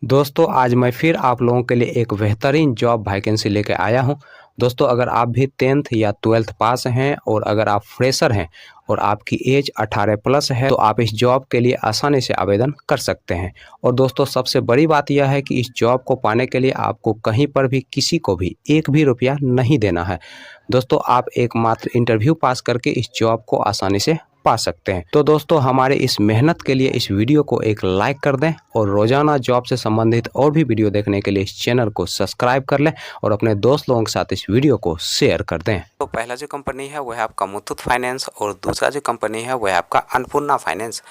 दोस्तों आज मैं फिर आप लोगों के लिए एक बेहतरीन जॉब वैकेंसी लेके आया हूं। दोस्तों अगर आप भी 10th या 12th पास हैं और अगर आप फ्रेशर हैं और आपकी एज 18 प्लस है तो आप इस जॉब के लिए आसानी से आवेदन कर सकते हैं। और दोस्तों सबसे बड़ी बात यह है कि इस जॉब को पाने के लिए आपको कहीं पर भी किसी को भी एक भी रुपया नहीं देना है। दोस्तों आप एकमात्र इंटरव्यू पास करके इस जॉब को आसानी से पा सकते हैं। तो दोस्तों हमारे इस मेहनत के लिए इस वीडियो को एक लाइक कर दें और रोजाना जॉब से संबंधित और भी वीडियो देखने के लिए इस चैनल को सब्सक्राइब कर लें और अपने दोस्त लोगों के साथ इस वीडियो को शेयर कर दें। तो पहला जो कंपनी है वह है आपका मुथूट फाइनेंस और दूसरा जो कंपनी है वह है आपका अन्नपूर्णा फाइनेंस।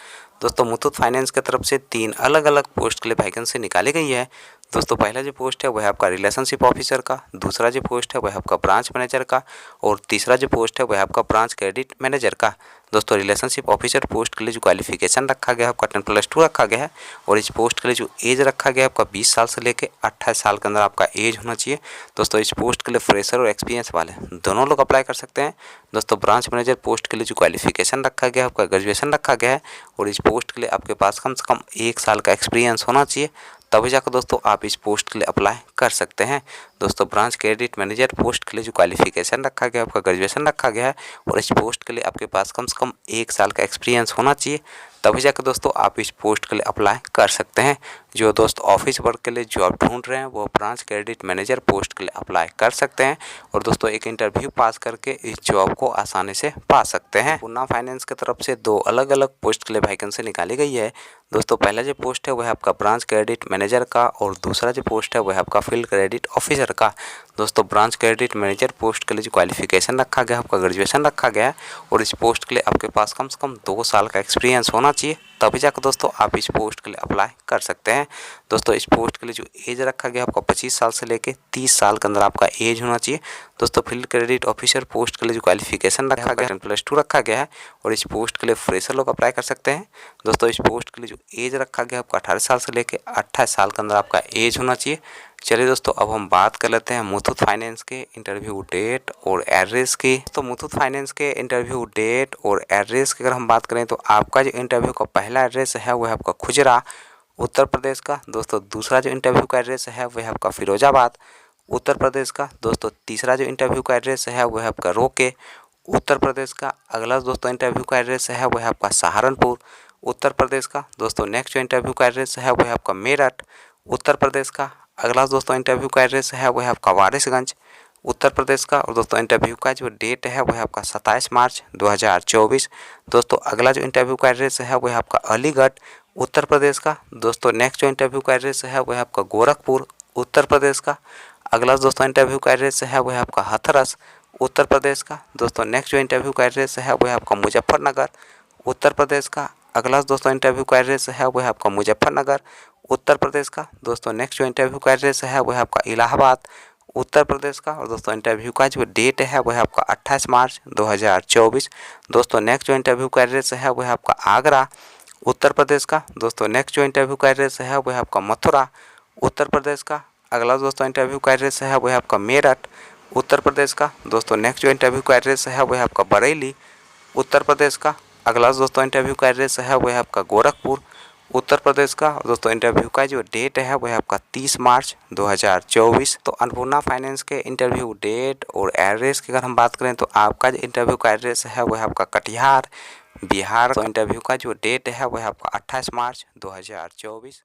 दोस्तों मुथूट फाइनेंस की तरफ से 3 अलग अलग पोस्ट के लिए वैकेंसी निकाली गई है। दोस्तों पहला जो पोस्ट है वह है आपका रिलेशनशिप ऑफिसर का, दूसरा जो पोस्ट है वह है आपका ब्रांच मैनेजर का और तीसरा जो पोस्ट है वह है आपका ब्रांच क्रेडिट मैनेजर का। दोस्तों रिलेशनशिप ऑफिसर पोस्ट के लिए जो क्वालिफिकेशन रखा गया है आपका 10+2 रखा गया है और इस पोस्ट के लिए जो एज रखा गया है आपका 20 साल से लेकर 28 साल के अंदर आपका एज होना चाहिए। दोस्तों इस पोस्ट के लिए फ्रेशर और एक्सपीरियंस वाले दोनों लोग अप्लाई कर सकते हैं। दोस्तों ब्रांच मैनेजर पोस्ट के लिए जो क्वालिफिकेशन रखा गया है आपका ग्रेजुएशन रखा गया है और इस पोस्ट के लिए आपके पास कम से कम 1 साल का एक्सपीरियंस होना चाहिए, तभी जाकर दोस्तों आप इस पोस्ट के लिए अप्लाई कर सकते हैं। दोस्तों ब्रांच क्रेडिट मैनेजर पोस्ट के लिए जो क्वालिफिकेशन रखा गया है आपका ग्रेजुएशन रखा गया है और इस पोस्ट के लिए आपके पास कम से कम 1 साल का एक्सपीरियंस होना चाहिए, तभी जाकर दोस्तों आप इस पोस्ट के लिए अप्लाई कर सकते हैं। जो दोस्त ऑफिस वर्क के लिए जॉब ढूंढ रहे हैं वो ब्रांच क्रेडिट मैनेजर पोस्ट के लिए अप्लाई कर सकते हैं और दोस्तों एक इंटरव्यू पास करके इस जॉब को आसानी से पा सकते हैं। पूर्णा फाइनेंस की तरफ से 2 अलग अलग पोस्ट के लिए वैकेंसी निकाली गई है। दोस्तों पहला जो पोस्ट है वह आपका ब्रांच क्रेडिट मैनेजर का और दूसरा जो पोस्ट है वह आपका फील्ड क्रेडिट ऑफिसर का। दोस्तों ब्रांच क्रेडिट मैनेजर पोस्ट के लिए जो क्वालिफिकेशन रखा गया है आपका ग्रेजुएशन रखा गया है और इस पोस्ट के लिए आपके पास कम से कम 2 साल का एक्सपीरियंस होना चाहिए, तभी जाकर दोस्तों आप इस पोस्ट के लिए अप्लाई कर सकते हैं। दोस्तों इस पोस्ट के लिए जो एज रखा गया है आपका 25 साल से लेकर 30 साल के अंदर आपका एज होना चाहिए। दोस्तों फील्ड क्रेडिट ऑफिसर पोस्ट के लिए जो क्वालिफिकेशन रखा गया है 10+2 रखा गया है और इस पोस्ट के लिए फ्रेशर लोग अप्लाई कर सकते हैं। दोस्तों इस पोस्ट के लिए जो एज रखा गया है आपका 18 साल से लेकर 28 साल के अंदर आपका एज होना चाहिए। चलिए दोस्तों अब हम बात कर लेते हैं मुथूट फाइनेंस के इंटरव्यू डेट और एड्रेस की। तो मुथूट फाइनेंस के इंटरव्यू डेट और एड्रेस की अगर हम बात करें तो आपका जो इंटरव्यू का पहला एड्रेस है वह आपका खुजरा उत्तर प्रदेश का। दोस्तों दूसरा जो इंटरव्यू का एड्रेस है वह आपका फिरोजाबाद उत्तर प्रदेश का। दोस्तों तीसरा जो इंटरव्यू का एड्रेस है वह आपका रोके उत्तर प्रदेश का। अगला दोस्तों इंटरव्यू का एड्रेस है वह आपका सहारनपुर उत्तर प्रदेश का। दोस्तों नेक्स्ट जो इंटरव्यू का एड्रेस है वह आपका मेरठ उत्तर प्रदेश का। अगला दोस्तों इंटरव्यू का एड्रेस है वह आपका वारिसगंज उत्तर प्रदेश का और दोस्तों इंटरव्यू का जो डेट है वह आपका 27 मार्च 2024। दोस्तों अगला जो इंटरव्यू का एड्रेस है वह आपका अलीगढ़ उत्तर प्रदेश का। दोस्तों नेक्स्ट जो इंटरव्यू का एड्रेस है वह आपका गोरखपुर उत्तर प्रदेश का। अगला दोस्तों इंटरव्यू का एड्रेस है वह आपका हाथरस उत्तर प्रदेश का। दोस्तों नेक्स्ट जो इंटरव्यू का एड्रेस है वह आपका मुजफ्फरनगर उत्तर प्रदेश का। अगला दोस्तों इंटरव्यू का एड्रेस है वह आपका मुजफ्फरनगर उत्तर प्रदेश का। दोस्तों नेक्स्ट जो इंटरव्यू का एड्रेस है वह आपका इलाहाबाद उत्तर प्रदेश का और दोस्तों इंटरव्यू का जो डेट है वह आपका 28 मार्च 2024। दोस्तों नेक्स्ट जो इंटरव्यू का एड्रेस है वह आपका आगरा उत्तर प्रदेश का। दोस्तों नेक्स्ट जो इंटरव्यू का एड्रेस है वह आपका मथुरा उत्तर प्रदेश का। अगला दोस्तों इंटरव्यू का एड्रेस है वह आपका मेरठ उत्तर प्रदेश का। दोस्तों नेक्स्ट जो इंटरव्यू का एड्रेस है वह आपका बरेली उत्तर प्रदेश का। अगला दोस्तों इंटरव्यू का एड्रेस है वह आपका गोरखपुर उत्तर प्रदेश का और दोस्तों इंटरव्यू का जो डेट है वह आपका 30 मार्च 2024। तो अन्नपूर्णा फाइनेंस के इंटरव्यू डेट और एड्रेस की अगर हम बात करें तो आपका जो इंटरव्यू का एड्रेस है वह आपका कटिहार बिहार। तो इंटरव्यू का जो डेट है वह आपका 28 मार्च 2024।